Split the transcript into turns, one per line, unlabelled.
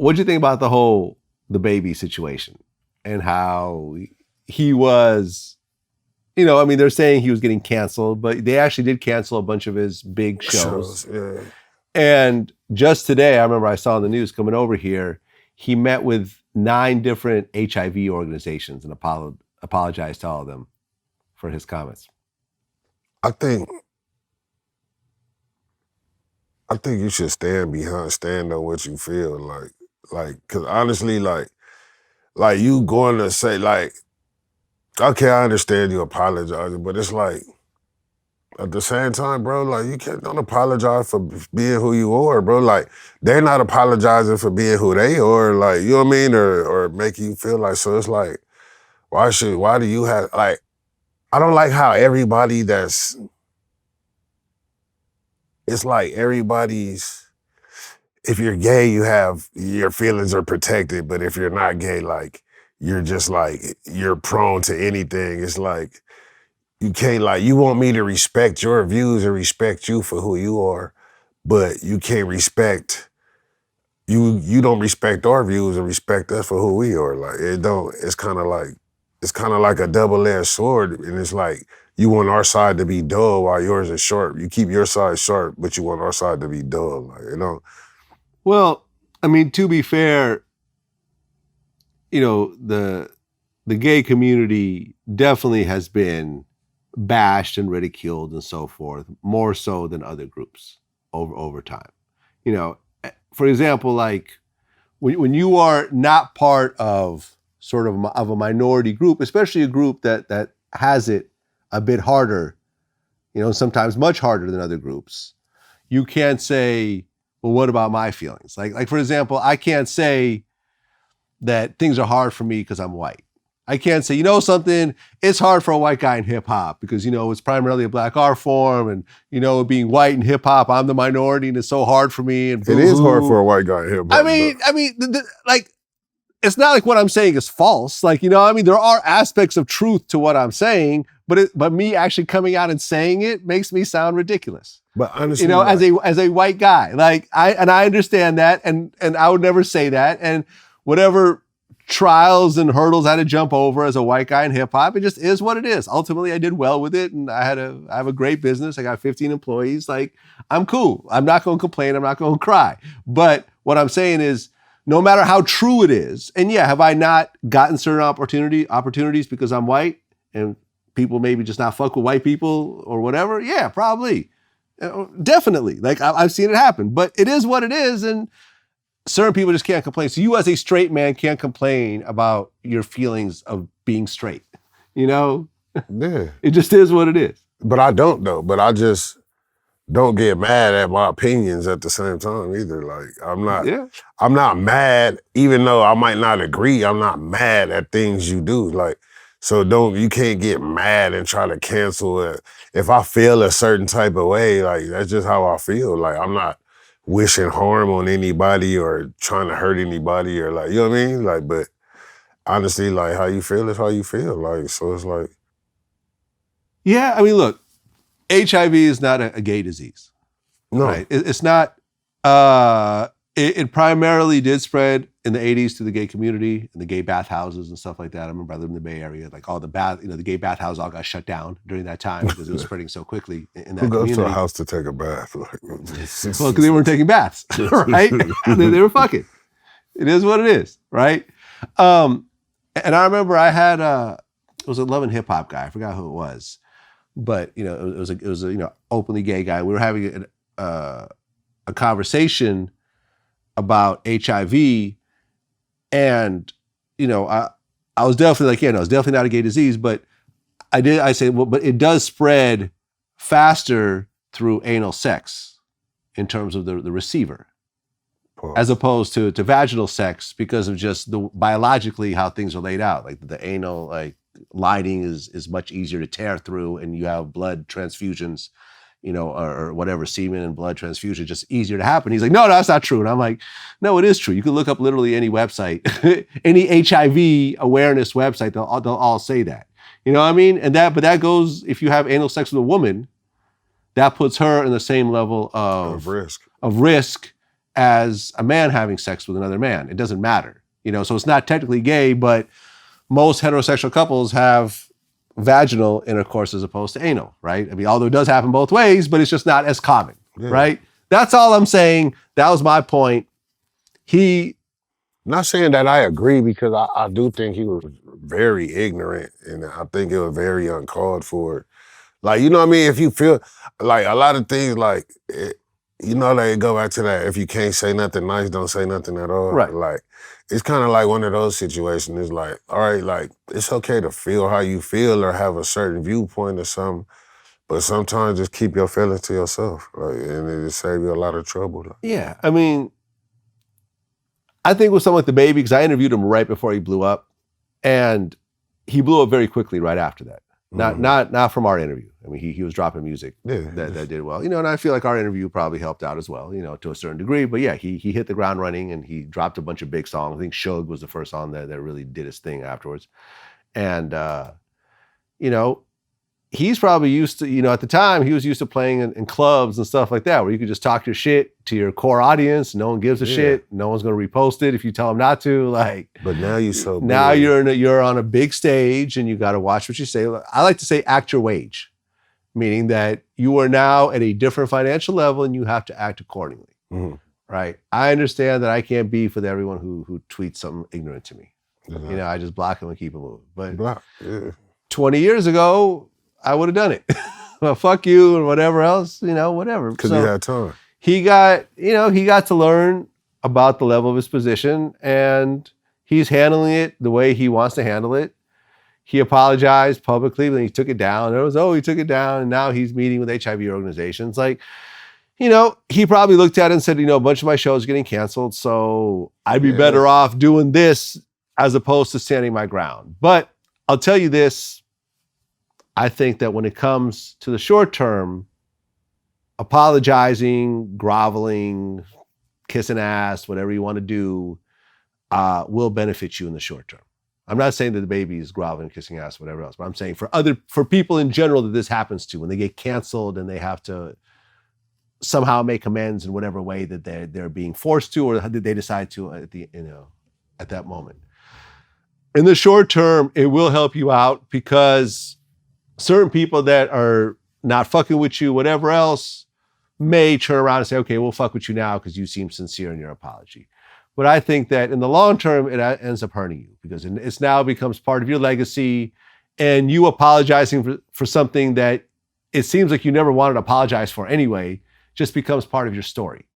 What'd you think about the whole DaBaby situation and how he was, they're saying he was getting canceled, but they actually did cancel a bunch of his big shows.
Yeah.
And just today, I remember I saw in the news coming over here, he met with 9 different HIV organizations and apologized to all of them for his comments.
I think you should stand on what you feel like, cause honestly, like you going to say like, okay, I understand you apologizing, but it's like, at the same time, bro, like you don't apologize for being who you are, bro. Like they're not apologizing for being who they are, like, you know what I mean? Or making you feel like, so it's like, why do you have, like, I don't like how everybody it's like everybody's, if you're gay, your feelings are protected, but if you're not gay, like, you're just like, you're prone to anything. It's like, you can't, like, you want me to respect your views and respect you for who you are, but you can't respect, you don't respect our views and respect us for who we are. Like, it's kind of like a double-edged sword, and it's like, you want our side to be dull while yours is sharp. You keep your side sharp, but you want our side to be dull, like,
Well, I mean, to be fair, the gay community definitely has been bashed and ridiculed and so forth, more so than other groups over time. For example, like when you are not part of sort of a minority group, especially a group that has it a bit harder, sometimes much harder than other groups, you can't say, well, what about my feelings? Like for example, I can't say that things are hard for me because I'm white. I can't say, something, it's hard for a white guy in hip hop because, it's primarily a black art form and, being white in hip hop, I'm the minority and it's so hard for me. And
it is hard for a white guy in hip hop.
I mean, like, it's not like what I'm saying is false. Like, there are aspects of truth to what I'm saying, but me actually coming out and saying it makes me sound ridiculous.
But honestly,
as a white guy, like I understand that and I would never say that. And whatever trials and hurdles I had to jump over as a white guy in hip hop, it just is what it is. Ultimately, I did well with it and I have a great business. I got 15 employees. Like, I'm cool. I'm not going to complain. I'm not going to cry. But what I'm saying is, no matter how true it is, and yeah, have I not gotten certain opportunities because I'm white and people maybe just not fuck with white people or whatever? Yeah, probably. Definitely. Like, I've seen it happen, but it is what it is. And certain people just can't complain. So you as a straight man can't complain about your feelings of being straight,
Yeah.
It just is what it is.
But I don't though, but I just don't get mad at my opinions at the same time either. Like, I'm not mad, even though I might not agree, I'm not mad at things you do. Like, so you can't get mad and try to cancel it. If I feel a certain type of way, like, that's just how I feel. Like, I'm not wishing harm on anybody or trying to hurt anybody or, like, you know what I mean? Like, but honestly, like, how you feel is how you feel. Like, so it's like.
Yeah, I mean, look, HIV is not a gay disease.
No.
Right? It's not, it primarily did spread in the 80s to the gay community and the gay bathhouses and stuff like that. I remember I lived in the Bay Area, like all the the gay bathhouses all got shut down during that time because it was spreading so quickly in that community.
Who goes to a house to take a bath? Well,
because they weren't taking baths, right? they were fucking. It is what it is, right? And I remember I had, it was a Love and Hip Hop guy. I forgot who it was. But, it was a openly gay guy. We were having a conversation about HIV and, I was definitely like, no, it's definitely not a gay disease, but I said, well, but it does spread faster through anal sex in terms of the receiver, as opposed to vaginal sex because of just the biologically how things are laid out. Like the anal, like, lining is much easier to tear through and you have blood transfusions, or whatever, semen and blood transfusion, just easier to happen. He's like, no, that's not true. And I'm like, no, it is true. You can look up literally any website, any HIV awareness website, they'll all say that. You know what I mean? And but that goes, if you have anal sex with a woman, that puts her in the same level of risk as a man having sex with another man. It doesn't matter, so it's not technically gay, but most heterosexual couples have vaginal intercourse as opposed to anal, right? I mean, although it does happen both ways, but it's just not as common, right? That's all I'm saying. That was my point.
Not saying that I agree, because I do think he was very ignorant, and I think it was very uncalled for. Like, you know what I mean? If you feel like a lot of things, like, they go back to that, if you can't say nothing nice, don't say nothing at all.
Right.
Like, it's kind of like one of those situations. It's like, all right, like, it's okay to feel how you feel or have a certain viewpoint or something, but sometimes just keep your feelings to yourself, like, and it just save you a lot of trouble. Like.
Yeah, I mean, I think with someone like DaBaby, because I interviewed him right before he blew up, and he blew up very quickly right after that. Not from our interview. I mean, he was dropping music that did well, and I feel like our interview probably helped out as well, to a certain degree. But yeah, he hit the ground running, and he dropped a bunch of big songs. I think Shug was the first song that really did his thing afterwards. And, he's probably used to, at the time, he was used to playing in clubs and stuff like that, where you could just talk your shit to your core audience. No one gives a shit. No one's going to repost it if you tell them not to. Like, but now you're on a big stage, and you got to watch what you say. I like to say act your wage, meaning that you are now at a different financial level and you have to act accordingly. Mm-hmm. Right? I understand that I can't beef with everyone who tweets something ignorant to me. Mm-hmm. I just block them and keep it moving. But 20 years ago, I would have done it. Well, fuck you and whatever else, whatever.
Because you had time.
He got to learn about the level of his position, and he's handling it the way he wants to handle it. He apologized publicly, but then he took it down. He took it down, and now he's meeting with HIV organizations. Like, he probably looked at it and said, a bunch of my shows are getting canceled, so I'd be better off doing this as opposed to standing my ground. But I'll tell you this, I think that when it comes to the short term, apologizing, groveling, kissing ass, whatever you want to do, will benefit you in the short term. I'm not saying that DaBaby is groveling, kissing ass, whatever else, but I'm saying for people in general that this happens to, when they get canceled and they have to somehow make amends in whatever way that they're being forced to, or that they decide to at that moment. In the short term, it will help you out, because certain people that are not fucking with you, whatever else, may turn around and say, okay, we'll fuck with you now because you seem sincere in your apology. But I think that in the long term, it ends up hurting you, because it's now becomes part of your legacy, and you apologizing for something that it seems like you never wanted to apologize for anyway, just becomes part of your story.